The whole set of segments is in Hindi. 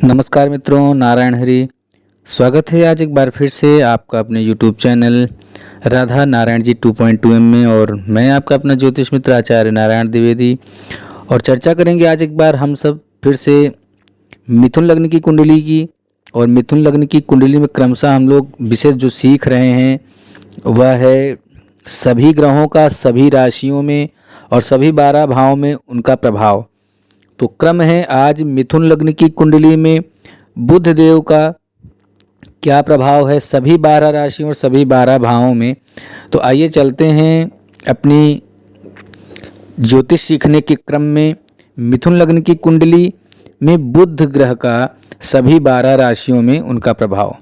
नमस्कार मित्रों, नारायण हरि। स्वागत है आज एक बार फिर से आपका अपने YouTube channel Radha Narayan ji 2.2M में। और मैं आपका अपना ज्योतिष मित्र आचार्य नारायण द्विवेदी। और चर्चा करेंगे आज एक बार हम सब फिर से मिथुन लग्न की कुंडली की। और मिथुन लग्न की कुंडली में क्रमशः हम लोग विशेष जो सीख रहे हैं वह है सभी ग्रहों का सभी राशियों में और सभी 12 भावों में उनका प्रभाव। तो क्रम है आज मिथुन लग्न की कुंडली में बुध देव का क्या प्रभाव है सभी 12 राशियों और सभी 12 भावों में। तो आइए चलते हैं अपनी ज्योतिष सीखने के क्रम में मिथुन लग्न की कुंडली में बुध ग्रह का सभी 12 राशियों में उनका प्रभाव।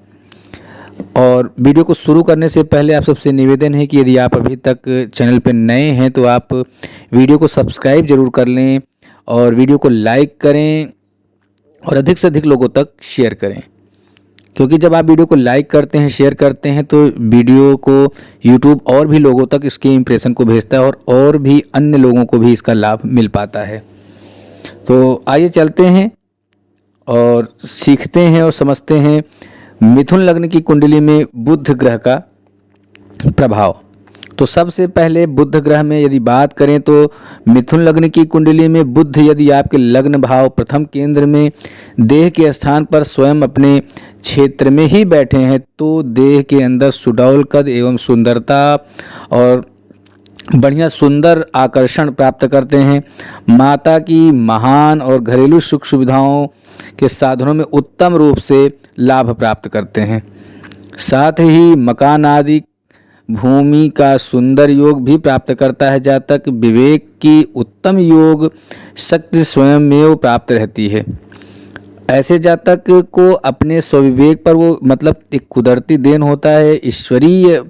और वीडियो को शुरू करने से पहले आप सबसे निवेदन है कि यदि आप अभी तक चैनल पर नए हैं तो आप वीडियो को सब्सक्राइब जरूर कर लें और वीडियो को लाइक करें और अधिक से अधिक लोगों तक शेयर करें, क्योंकि जब आप वीडियो को लाइक करते हैं, शेयर करते हैं तो वीडियो को यूट्यूब और भी लोगों तक इसके इंप्रेशन को भेजता है और भी अन्य लोगों को भी इसका लाभ मिल पाता है। तो आइए चलते हैं और सीखते हैं और समझते हैं मिथुन लग्न की कुंडली में बुध ग्रह का प्रभाव। तो सबसे पहले बुध ग्रह में यदि बात करें तो मिथुन लग्न की कुंडली में बुध यदि आपके लग्न भाव प्रथम केंद्र में देह के स्थान पर स्वयं अपने क्षेत्र में ही बैठे हैं तो देह के अंदर सुडौल कद एवं सुंदरता और बढ़िया सुंदर आकर्षण प्राप्त करते हैं। माता की महान और घरेलू सुख सुविधाओं के साधनों में उत्तम रूप से लाभ प्राप्त करते हैं। साथ ही मकान आदि भूमि का सुंदर योग भी प्राप्त करता है। जातक विवेक की उत्तम योग शक्ति स्वयं प्राप्त रहती है। ऐसे जातक को अपने स्वविवेक पर वो एक कुदरती देन होता है, ईश्वरीय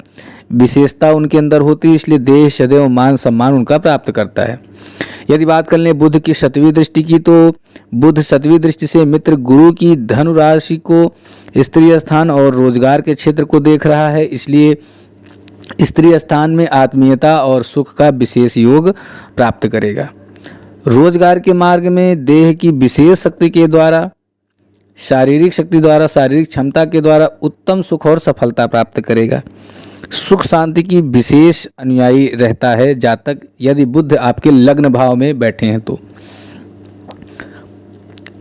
विशेषता उनके अंदर होती है, इसलिए देह सदैव मान सम्मान उनका प्राप्त करता है। यदि बात कर लें बुध की 7वीं दृष्टि की तो बुध 7वीं दृष्टि से मित्र गुरु की धनु राशि को, स्त्री स्थान और रोजगार के क्षेत्र को देख रहा है, इसलिए स्त्री स्थान में आत्मीयता और सुख का विशेष योग प्राप्त करेगा। रोजगार के मार्ग में देह की विशेष शक्ति के द्वारा, शारीरिक शक्ति द्वारा, शारीरिक क्षमता के द्वारा उत्तम सुख और सफलता प्राप्त करेगा। सुख शांति की विशेष अनुयायी रहता है जातक यदि बुध आपके लग्न भाव में बैठे हैं तो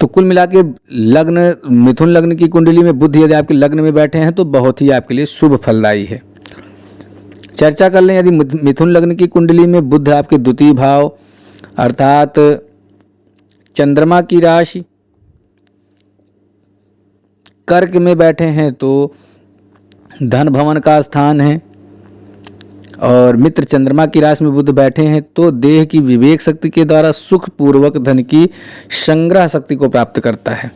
कुल मिला के लग्न मिथुन लग्न की कुंडली में बुध यदि आपके लग्न में बैठे हैं तो बहुत ही आपके लिए शुभ फलदायी है। चर्चा कर लें यदि मिथुन लग्न की कुंडली में बुध आपके द्वितीय भाव अर्थात चंद्रमा की राशि कर्क में बैठे हैं तो धन भवन का स्थान है। और मित्र चंद्रमा की राशि में बुध बैठे हैं तो देह की विवेक शक्ति के द्वारा सुख पूर्वक धन की संग्रह शक्ति को प्राप्त करता है।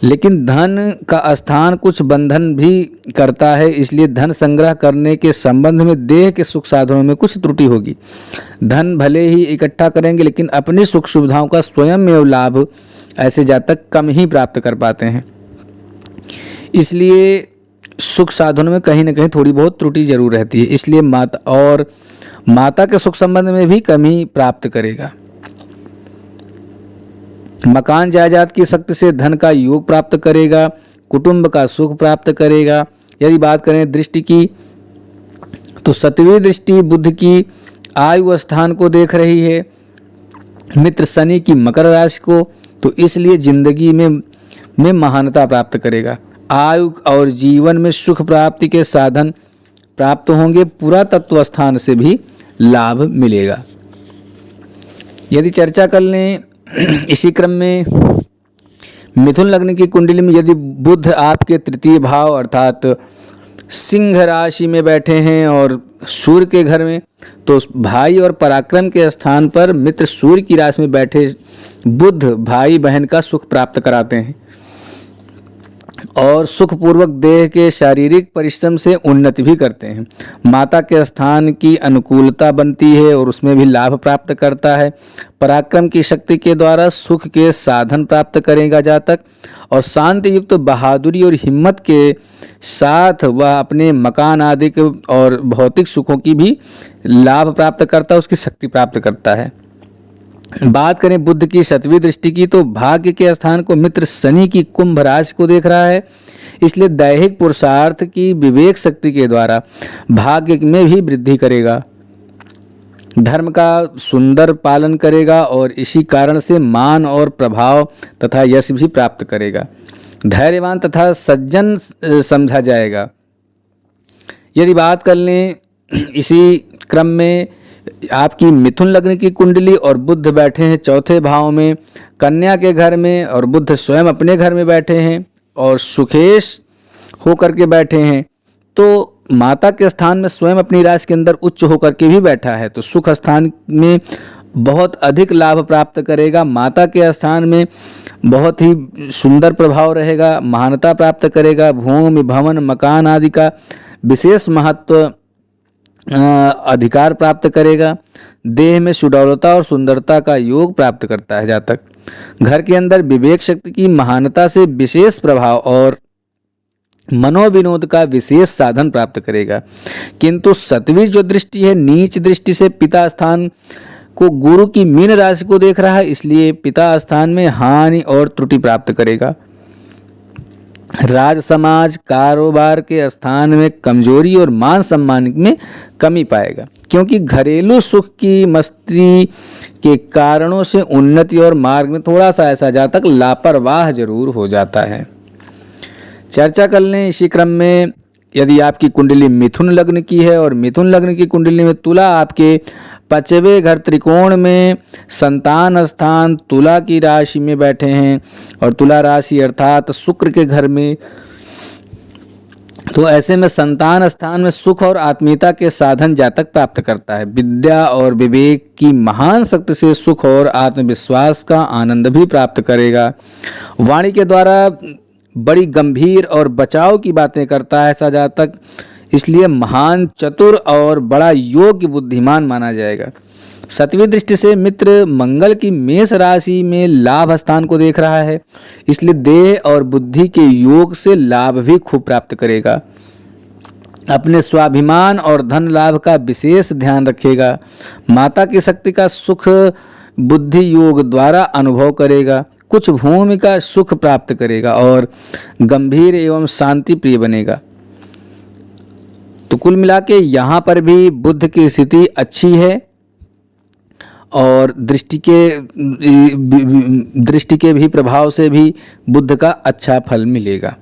लेकिन धन का स्थान कुछ बंधन भी करता है, इसलिए धन संग्रह करने के संबंध में देह के सुख साधनों में कुछ त्रुटि होगी। धन भले ही इकट्ठा करेंगे लेकिन अपनी सुख सुविधाओं का स्वयं में लाभ ऐसे जातक कम ही प्राप्त कर पाते हैं, इसलिए सुख साधनों में कहीं ना कहीं थोड़ी बहुत त्रुटि जरूर रहती है, इसलिए माता के सुख संबंध में भी कमी प्राप्त करेगा। मकान जायदाद की शक्ति से धन का योग प्राप्त करेगा, कुटुंब का सुख प्राप्त करेगा। यदि बात करें दृष्टि की तो 7वीं दृष्टि बुध की आयु स्थान को देख रही है, मित्र शनि की मकर राशि को, तो इसलिए जिंदगी में महानता प्राप्त करेगा। आयु और जीवन में सुख प्राप्ति के साधन प्राप्त होंगे, पुरातत्व स्थान से भी लाभ मिलेगा। यदि चर्चा कर लें इसी क्रम में मिथुन लग्न की कुंडली में यदि बुध आपके तृतीय भाव अर्थात सिंह राशि में बैठे हैं और सूर्य के घर में तो भाई और पराक्रम के स्थान पर मित्र सूर्य की राशि में बैठे बुध भाई बहन का सुख प्राप्त कराते हैं और सुखपूर्वक देह के शारीरिक परिश्रम से उन्नति भी करते हैं। माता के स्थान की अनुकूलता बनती है और उसमें भी लाभ प्राप्त करता है। पराक्रम की शक्ति के द्वारा सुख के साधन प्राप्त करेगा जातक और शांति युक्त बहादुरी और हिम्मत के साथ वह अपने मकान आदि के और भौतिक सुखों की भी लाभ प्राप्त करता है, उसकी शक्ति प्राप्त करता है। बात करें बुध की 7वीं दृष्टि की, तो भाग्य के स्थान को मित्र शनि की कुंभ राशि को देख रहा है, इसलिए दैहिक पुरुषार्थ की विवेक शक्ति के द्वारा भाग्य में भी वृद्धि करेगा, धर्म का सुंदर पालन करेगा और इसी कारण से मान और प्रभाव तथा यश भी प्राप्त करेगा। धैर्यवान तथा सज्जन समझा जाएगा। यदि बात कर लें इसी क्रम में आपकी मिथुन लग्न की कुंडली और बुध बैठे हैं चौथे भाव में कन्या के घर में, और बुध स्वयं अपने घर में बैठे हैं और सुखेश होकर के बैठे हैं, तो माता के स्थान में स्वयं अपनी राशि के अंदर उच्च होकर के भी बैठा है, तो सुख स्थान में बहुत अधिक लाभ प्राप्त करेगा। माता के स्थान में बहुत ही सुंदर प्रभाव रहेगा, महानता प्राप्त करेगा, भूमि भवन मकान आदि का विशेष महत्व अधिकार प्राप्त करेगा, देह में सुडौलता और सुंदरता का योग प्राप्त करता है जातक। घर के अंदर विवेक शक्ति की महानता से विशेष प्रभाव और मनोविनोद का विशेष साधन प्राप्त करेगा। किंतु 7वीं जो दृष्टि है नीच दृष्टि से पिता स्थान को गुरु की मीन राशि को देख रहा है, इसलिए पिता स्थान में हानि और त्रुटि प्राप्त करेगा। राज समाज कारोबार के स्थान में कमजोरी और मान सम्मान में कमी पाएगा, क्योंकि घरेलू सुख की मस्ती के कारणों से उन्नति और मार्ग में थोड़ा सा ऐसा जातक लापरवाह जरूर हो जाता है। चर्चा कर लें इसी क्रम में, यदि आपकी कुंडली मिथुन लग्न की है और मिथुन लग्न की कुंडली में तुला आपके 5वें घर त्रिकोण में संतान स्थान तुला की राशि में बैठे हैं और तुला राशि अर्थात शुक्र के घर में, तो ऐसे में संतान स्थान में सुख और आत्मीयता के साधन जातक प्राप्त करता है। विद्या और विवेक की महान शक्ति से सुख और आत्मविश्वास का आनंद भी प्राप्त करेगा। वाणी के द्वारा बड़ी गंभीर और बचाव की बातें करता है ऐसा जातक, इसलिए महान चतुर और बड़ा योग्य बुद्धिमान माना जाएगा। 7वीं दृष्टि से मित्र मंगल की मेष राशि में लाभ स्थान को देख रहा है, इसलिए देह और बुद्धि के योग से लाभ भी खूब प्राप्त करेगा। अपने स्वाभिमान और धन लाभ का विशेष ध्यान रखेगा। माता की शक्ति का सुख बुद्धि योग द्वारा अनुभव करेगा। कुछ भूमि का सुख प्राप्त करेगा और गंभीर एवं शांति प्रिय बनेगा। तो कुल मिला के यहाँ पर भी बुध की स्थिति अच्छी है और दृष्टि के भी प्रभाव से भी बुध का अच्छा फल मिलेगा।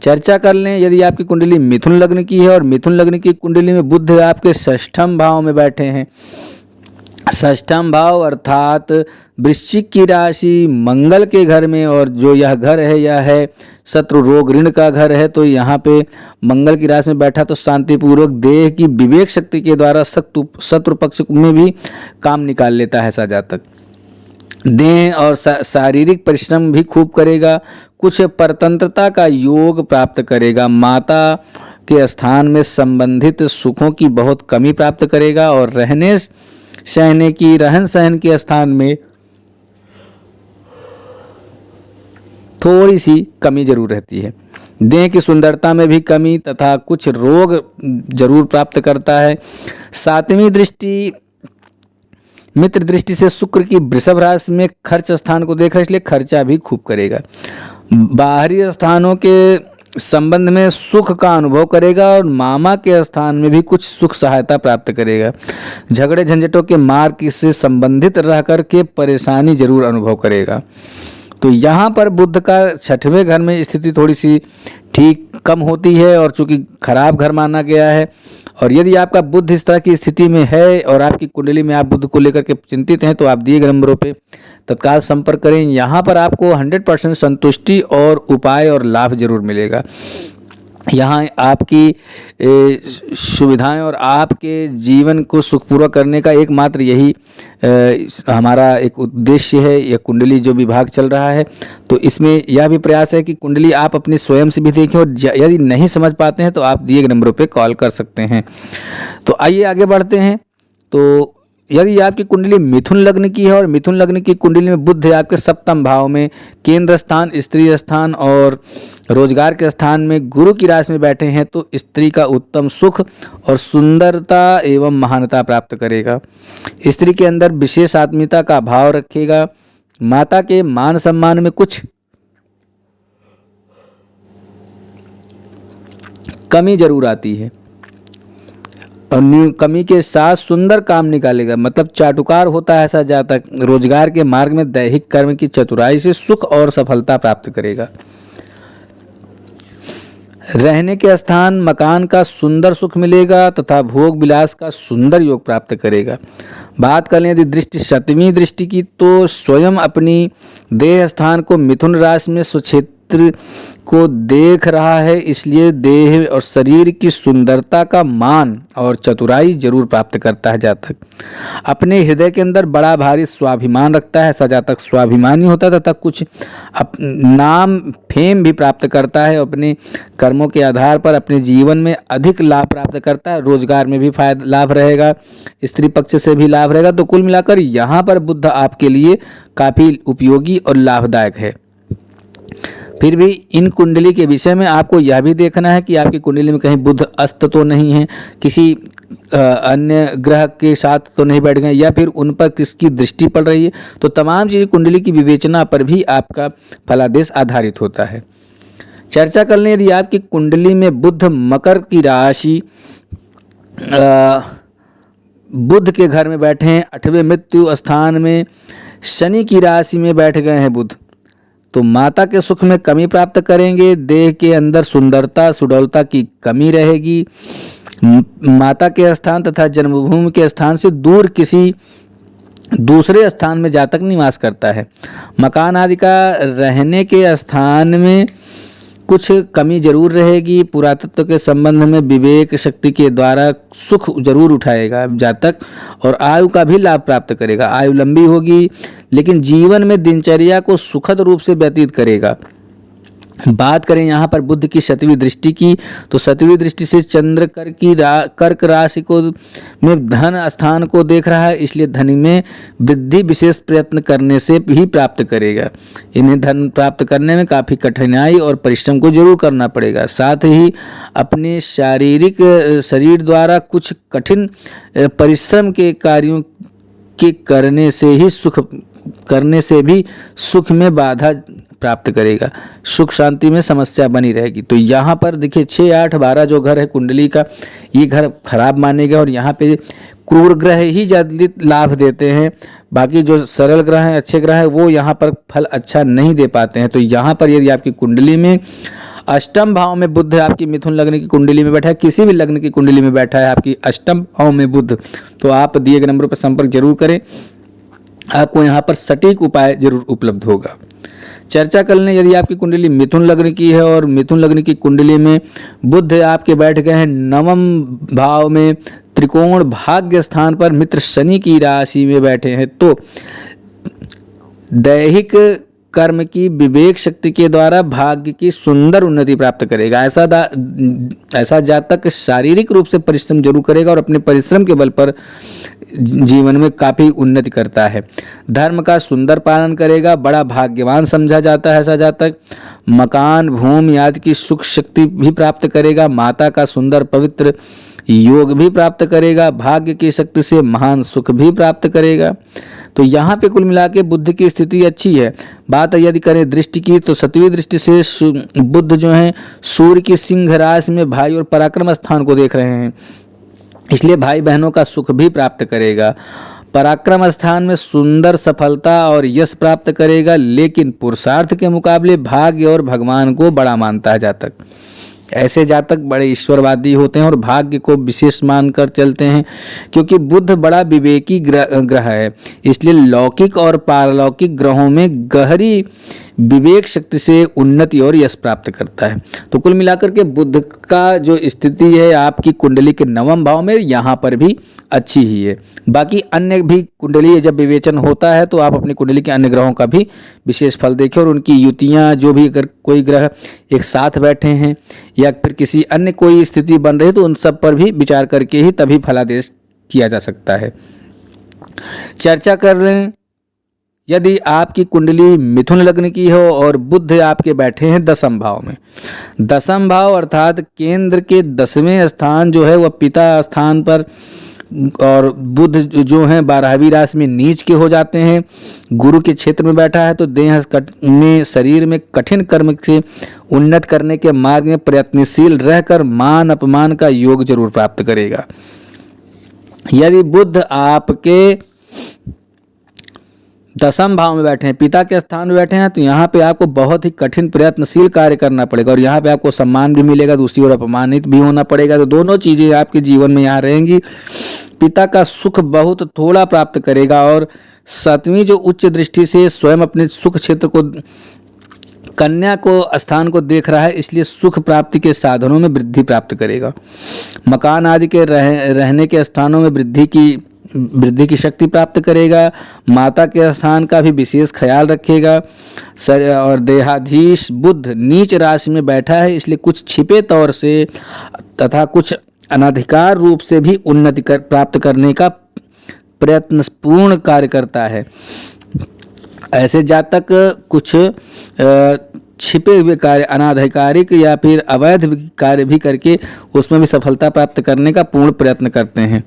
चर्चा कर लें, यदि आपकी कुंडली मिथुन लग्न की है और मिथुन लग्न की कुंडली में बुध आपके 6ठम भाव में बैठे हैं, 6ठम भाव अर्थात वृश्चिक की राशि मंगल के घर में, और जो यह घर है यह है शत्रु रोग ऋण का घर है, तो यहाँ पे मंगल की राशि में बैठा तो शांतिपूर्वक देह की विवेक शक्ति के द्वारा शत्रु पक्ष में भी काम निकाल लेता है ऐसा जातक। देह और शारीरिक परिश्रम भी खूब करेगा। कुछ परतंत्रता का योग प्राप्त करेगा। माता के स्थान में संबंधित सुखों की बहुत कमी प्राप्त करेगा और रहन सहन के स्थान में थोड़ी सी कमी जरूर रहती है। देह की सुंदरता में भी कमी तथा कुछ रोग जरूर प्राप्त करता है। 7वीं दृष्टि मित्र दृष्टि से शुक्र की वृषभ राशि में खर्च स्थान को देखा, इसलिए खर्चा भी खूब करेगा। बाहरी स्थानों के संबंध में सुख का अनुभव करेगा और मामा के स्थान में भी कुछ सुख सहायता प्राप्त करेगा। झगड़े झंझटों के मार्ग से संबंधित रह कर के परेशानी जरूर अनुभव करेगा। तो यहाँ पर बुध का 6वें घर में स्थिति थोड़ी सी ठीक कम होती है और चूंकि खराब घर माना गया है, और यदि आपका बुध इस तरह की स्थिति में है और आपकी कुंडली में आप बुध को लेकर के चिंतित हैं, तो आप दिए गए नंबरों पे तत्काल संपर्क करें। यहाँ पर आपको 100% संतुष्टि और उपाय और लाभ जरूर मिलेगा। यहाँ आपकी सुविधाएं और आपके जीवन को सुखपूर्वक करने का एकमात्र यही हमारा एक उद्देश्य है। यह कुंडली जो विभाग चल रहा है, तो इसमें यह भी प्रयास है कि कुंडली आप अपनी स्वयं से भी देखें, और यदि नहीं समझ पाते हैं तो आप दिए गए नंबरों पे कॉल कर सकते हैं। तो आइए आगे बढ़ते हैं। तो यदि आपकी कुंडली मिथुन लग्न की है और मिथुन लग्न की कुंडली में बुध आपके सप्तम भाव में, केंद्र स्थान, स्त्री स्थान और रोजगार के स्थान में गुरु की राशि में बैठे हैं तो स्त्री का उत्तम सुख और सुंदरता एवं महानता प्राप्त करेगा। स्त्री के अंदर विशेष आत्मीयता का भाव रखेगा। माता के मान सम्मान में कुछ कमी जरूर आती है और कमी के साथ सुंदर काम निकालेगा, मतलब चाटुकार होता है ऐसा जातक। रोजगार के मार्ग में दैहिक कर्म की चतुराई से सुख और सफलता प्राप्त करेगा। रहने के स्थान मकान का सुंदर सुख मिलेगा तथा भोग विलास का सुंदर योग प्राप्त करेगा। बात कर लें यदि दृष्टि सप्तमी दृष्टि की तो स्वयं अपनी देह स्थान को मिथुन राशि में स्वक्षेत्र को देख रहा है, इसलिए देह और शरीर की सुंदरता का मान और चतुराई जरूर प्राप्त करता है जातक। अपने हृदय के अंदर बड़ा भारी स्वाभिमान रखता है ऐसा जातक। स्वाभिमानी होता है तथा कुछ नाम फेम भी प्राप्त करता है। अपने कर्मों के आधार पर अपने जीवन में अधिक लाभ प्राप्त करता है। रोजगार में भी फायदा लाभ रहेगा, स्त्री पक्ष से भी लाभ रहेगा। तो कुल मिलाकर यहाँ पर बुध आपके लिए काफ़ी उपयोगी और लाभदायक है। फिर भी इन कुंडली के विषय में आपको यह भी देखना है कि आपकी कुंडली में कहीं बुध अस्त तो नहीं है, किसी अन्य ग्रह के साथ तो नहीं बैठ गए, या फिर उन पर किसकी दृष्टि पड़ रही है। तो तमाम चीज़ें कुंडली की विवेचना पर भी आपका फलादेश आधारित होता है। चर्चा कर लें यदि आपकी कुंडली में बुध मकर की राशि बुध के घर में बैठे हैं, 8वें मृत्यु स्थान में शनि की राशि में बैठ गए हैं बुध, तो माता के सुख में कमी प्राप्त करेंगे। देह के अंदर सुंदरता सुडौलता की कमी रहेगी। माता के स्थान तथा जन्मभूमि के स्थान से दूर किसी दूसरे स्थान में जातक निवास करता है। मकान आदि का रहने के स्थान में कुछ कमी जरूर रहेगी। पुरातत्व के संबंध में विवेक शक्ति के द्वारा सुख जरूर उठाएगा जातक और आयु का भी लाभ प्राप्त करेगा। आयु लंबी होगी लेकिन जीवन में दिनचर्या को सुखद रूप से व्यतीत करेगा। बात करें यहाँ पर बुध की 7वीं दृष्टि की तो 7वीं दृष्टि से चंद्र कर्क राशि को में धन स्थान को देख रहा है, इसलिए धन में वृद्धि विशेष प्रयत्न करने से भी प्राप्त करेगा। इन्हें धन प्राप्त करने में काफ़ी कठिनाई और परिश्रम को जरूर करना पड़ेगा। साथ ही अपने शारीरिक शरीर द्वारा कुछ कठिन परिश्रम के कार्यों के करने से भी सुख में बाधा प्राप्त करेगा। सुख शांति में समस्या बनी रहेगी। तो यहाँ पर देखिए 6, 8, 12 जो घर है कुंडली का, ये घर खराब माने गए और यहाँ पे क्रूर ग्रह ही ज़्यादा लाभ देते हैं। बाकी जो सरल ग्रह हैं, अच्छे ग्रह हैं, वो यहाँ पर फल अच्छा नहीं दे पाते हैं। तो यहाँ पर यदि आपकी कुंडली में अष्टम भाव में बुध आपकी मिथुन लग्न की कुंडली में बैठा है, किसी भी लग्न की कुंडली में बैठा है आपकी अष्टम भाव में बुध, तो आप दिए गए नंबरों पर संपर्क जरूर करें, आपको यहाँ पर सटीक उपाय जरूर उपलब्ध होगा। चर्चा कर लें यदि आपकी कुंडली मिथुन लग्न की है और मिथुन लग्न की कुंडली में बुध आपके बैठ गए हैं 9वें भाव में त्रिकोण भाग्य स्थान पर, मित्र शनि की राशि में बैठे हैं, तो दैहिक कर्म की विवेक शक्ति के द्वारा भाग्य की सुंदर उन्नति प्राप्त करेगा। ऐसा जातक शारीरिक रूप से परिश्रम जरूर करेगा और अपने परिश्रम के बल पर जीवन में काफ़ी उन्नति करता है। धर्म का सुंदर पालन करेगा, बड़ा भाग्यवान समझा जाता है ऐसा जातक। मकान भूमि आदि की सुख शक्ति भी प्राप्त करेगा। माता का सुंदर पवित्र योग भी प्राप्त करेगा। भाग्य की शक्ति से महान सुख भी प्राप्त करेगा। तो यहाँ पे कुल मिला के बुध की स्थिति अच्छी है। बात यदि करें दृष्टि की तो 7वीं दृष्टि से बुध जो है सूर्य की सिंह राशि में भाई और पराक्रम स्थान को देख रहे हैं, इसलिए भाई बहनों का सुख भी प्राप्त करेगा। पराक्रम स्थान में सुंदर सफलता और यश प्राप्त करेगा, लेकिन पुरुषार्थ के मुकाबले भाग्य और भगवान को बड़ा मानता है जातक। ऐसे जातक बड़े ईश्वरवादी होते हैं और भाग्य को विशेष मानकर चलते हैं, क्योंकि बुध बड़ा विवेकी ग्रह है, इसलिए लौकिक और पारलौकिक ग्रहों में गहरी विवेक शक्ति से उन्नति और यश प्राप्त करता है। तो कुल मिलाकर के बुध का जो स्थिति है आपकी कुंडली के 9वें भाव में, यहाँ पर भी अच्छी ही है। बाकी अन्य भी कुंडली जब विवेचन होता है तो आप अपनी कुंडली के अन्य ग्रहों का भी विशेष फल देखें और उनकी युतियाँ जो भी, अगर कोई ग्रह एक साथ बैठे हैं या फिर किसी अन्य कोई स्थिति बन रही है तो उन सब पर भी विचार करके ही तभी फलादेश किया जा सकता है। चर्चा कर रहे हैं, यदि आपकी कुंडली मिथुन लग्न की हो और बुध आपके बैठे हैं दसम भाव में। दसम भाव अर्थात केंद्र के 10वें स्थान जो है वह पिता स्थान पर, और बुध जो है 12वीं राशि में नीच के हो जाते हैं, गुरु के क्षेत्र में बैठा है, तो देह में शरीर में कठिन कर्म से उन्नत करने के मार्ग में प्रयत्नशील रहकर मान अपमान का योग जरूर प्राप्त करेगा। यदि बुध आपके दसम भाव में बैठे हैं, पिता के स्थान में बैठे हैं, तो यहाँ पे आपको बहुत ही कठिन प्रयत्नशील कार्य करना पड़ेगा और यहाँ पे आपको सम्मान भी मिलेगा, दूसरी ओर अपमानित भी होना पड़ेगा। तो दोनों चीज़ें आपके जीवन में यहाँ रहेंगी। पिता का सुख बहुत थोड़ा प्राप्त करेगा और 7वीं जो उच्च दृष्टि से स्वयं अपने सुख क्षेत्र को, कन्या को स्थान को देख रहा है, इसलिए सुख प्राप्ति के साधनों में वृद्धि प्राप्त करेगा। मकान आदि के रहने के स्थानों में वृद्धि की शक्ति प्राप्त करेगा। माता के स्थान का भी विशेष ख्याल रखेगा। और देहाधीश बुध नीच राशि में बैठा है, इसलिए कुछ छिपे तौर से तथा कुछ अनधिकार रूप से भी उन्नति प्राप्त करने का प्रयत्नपूर्ण कार्य करता है। ऐसे जातक कुछ छिपे हुए कार्य, अनाधिकारिक या फिर अवैध कार्य भी करके उसमें भी सफलता प्राप्त करने का पूर्ण प्रयत्न करते हैं।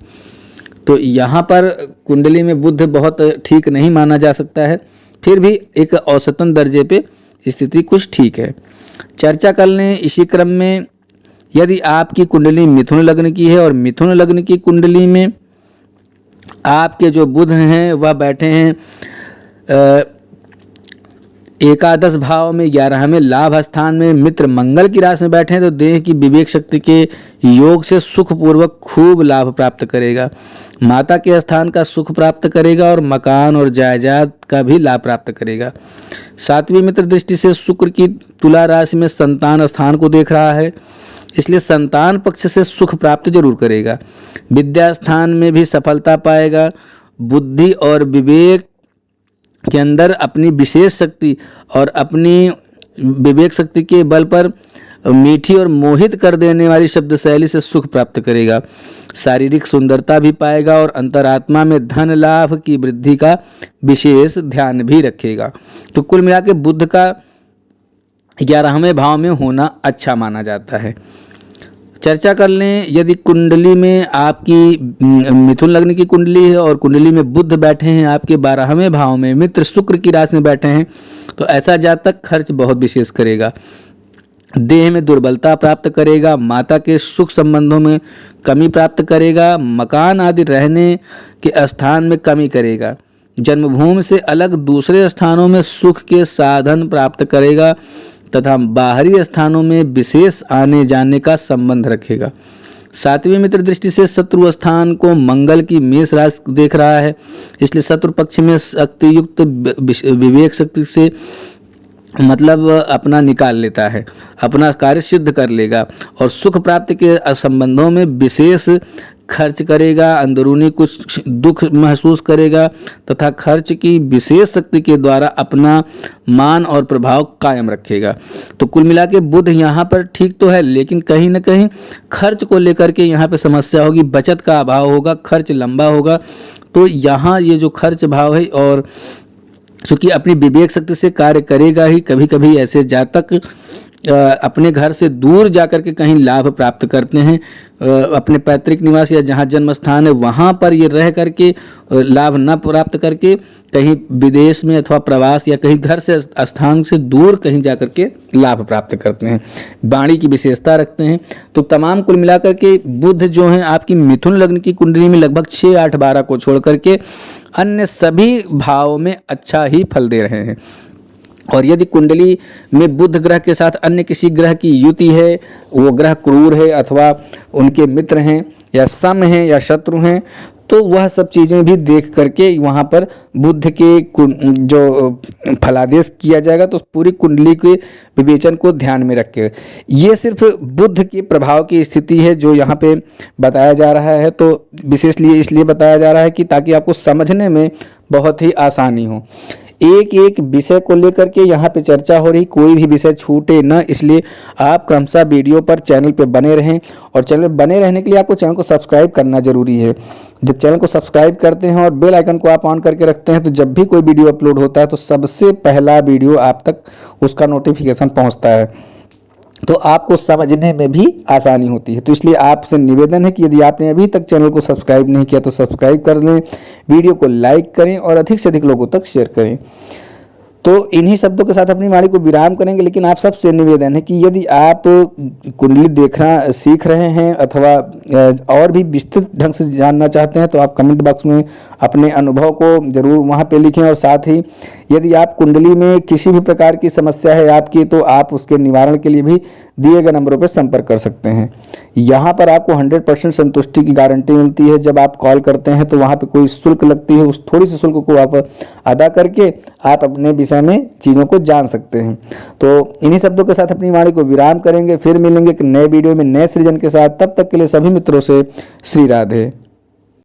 तो यहाँ पर कुंडली में बुध बहुत ठीक नहीं माना जा सकता है, फिर भी एक औसतन दर्जे पे स्थिति कुछ ठीक है। चर्चा कर लें इसी क्रम में, यदि आपकी कुंडली मिथुन लग्न की है और मिथुन लग्न की कुंडली में आपके जो बुध हैं वह बैठे हैं एकादश भाव में 11वें लाभ स्थान में, मित्र मंगल की राशि में बैठे हैं, तो देह की विवेक शक्ति के योग से सुखपूर्वक खूब लाभ प्राप्त करेगा। माता के स्थान का सुख प्राप्त करेगा और मकान और जायदाद का भी लाभ प्राप्त करेगा। 7वीं मित्र दृष्टि से शुक्र की तुला राशि में संतान स्थान को देख रहा है, इसलिए संतान पक्ष से सुख प्राप्त जरूर करेगा। विद्या स्थान में भी सफलता पाएगा। बुद्धि और विवेक के अंदर अपनी विशेष शक्ति और अपनी विवेक शक्ति के बल पर मीठी और मोहित कर देने वाली शब्द शैली से सुख प्राप्त करेगा। शारीरिक सुंदरता भी पाएगा और अंतरात्मा में धन लाभ की वृद्धि का विशेष ध्यान भी रखेगा। तो कुल मिला के बुध का 11वें भाव में होना अच्छा माना जाता है। चर्चा कर लें, यदि कुंडली में आपकी मिथुन लग्न की कुंडली है और कुंडली में बुध बैठे हैं आपके 12वें भाव में, मित्र शुक्र की राशि में बैठे हैं, तो ऐसा जातक खर्च बहुत विशेष करेगा। देह में दुर्बलता प्राप्त करेगा। माता के सुख संबंधों में कमी प्राप्त करेगा। मकान आदि रहने के स्थान में कमी करेगा। जन्मभूमि से अलग दूसरे स्थानों में सुख के साधन प्राप्त करेगा तथा बाहरी स्थानों में विशेष आने जाने का संबंध रखेगा। 7वीं मित्र दृष्टि से शत्रु स्थान को मंगल की मेष राशि देख रहा है, इसलिए शत्रु पक्ष में शक्ति युक्त विवेक शक्ति से मतलब अपना निकाल लेता है, अपना कार्य सिद्ध कर लेगा और सुख प्राप्ति के संबंधों में विशेष खर्च करेगा। अंदरूनी कुछ दुख महसूस करेगा तथा खर्च की विशेष शक्ति के द्वारा अपना मान और प्रभाव कायम रखेगा। तो कुल मिला के बुध यहाँ पर ठीक तो है, लेकिन कहीं ना कहीं खर्च को लेकर के यहाँ पे समस्या होगी, बचत का अभाव होगा, खर्च लंबा होगा। तो यहाँ ये जो खर्च भाव है, और चूँकि अपनी विवेक शक्ति से कार्य करेगा ही, कभी कभी ऐसे जातक अपने घर से दूर जाकर के कहीं लाभ प्राप्त करते हैं। अपने पैतृक निवास या जहाँ जन्म स्थान है वहाँ पर ये रह करके लाभ न प्राप्त करके कहीं विदेश में अथवा प्रवास या कहीं घर से स्थान से दूर कहीं जाकर के लाभ प्राप्त करते हैं। वाणी की विशेषता रखते हैं। तो तमाम कुल मिलाकर के बुध जो हैं आपकी मिथुन लग्न की कुंडली में लगभग 6, 8, 12 को छोड़ करके अन्य सभी भाव में अच्छा ही फल दे रहे हैं। और यदि कुंडली में बुध ग्रह के साथ अन्य किसी ग्रह की युति है, वो ग्रह क्रूर है अथवा उनके मित्र हैं या सम हैं या शत्रु हैं, तो वह सब चीज़ें भी देख करके वहाँ पर बुध के जो फलादेश किया जाएगा। तो पूरी कुंडली के विवेचन को ध्यान में रख के, ये सिर्फ बुध के प्रभाव की स्थिति है जो यहाँ पे बताया जा रहा है। तो विशेष इसलिए बताया जा रहा है कि ताकि आपको समझने में बहुत ही आसानी हो। एक एक विषय को लेकर के यहाँ पे चर्चा हो रही, कोई भी विषय छूटे न, इसलिए आप क्रमशः वीडियो पर चैनल पे बने रहें। और चैनल बने रहने के लिए आपको चैनल को सब्सक्राइब करना जरूरी है। जब चैनल को सब्सक्राइब करते हैं और बेल आइकन को आप ऑन करके रखते हैं तो जब भी कोई वीडियो अपलोड होता है तो सबसे पहला वीडियो आप तक उसका नोटिफिकेशन पहुंचता है, तो आपको समझने में भी आसानी होती है। तो इसलिए आपसे निवेदन है कि यदि आपने अभी तक चैनल को सब्सक्राइब नहीं किया तो सब्सक्राइब कर लें, वीडियो को लाइक करें और अधिक से अधिक लोगों तक शेयर करें। तो इन्हीं शब्दों के साथ अपनी वाणी को विराम करेंगे, लेकिन आप सबसे निवेदन है कि यदि आप कुंडली देखना सीख रहे हैं अथवा और भी विस्तृत ढंग से जानना चाहते हैं तो आप कमेंट बॉक्स में अपने अनुभव को जरूर वहां पे लिखें। और साथ ही यदि आप कुंडली में किसी भी प्रकार की समस्या है आपकी तो आप उसके निवारण के लिए भी दिए गए नंबरों पर संपर्क कर सकते हैं। यहाँ पर आपको 100% संतुष्टि की गारंटी मिलती है। जब आप कॉल करते हैं तो वहाँ पे कोई शुल्क लगती है, उस थोड़ी सी शुल्क को आप अदा करके आप अपने विषय में चीज़ों को जान सकते हैं। तो इन्हीं शब्दों के साथ अपनी वाणी को विराम करेंगे, फिर मिलेंगे एक नए वीडियो में नए सृजन के साथ। तब तक के लिए सभी मित्रों से श्री राधे।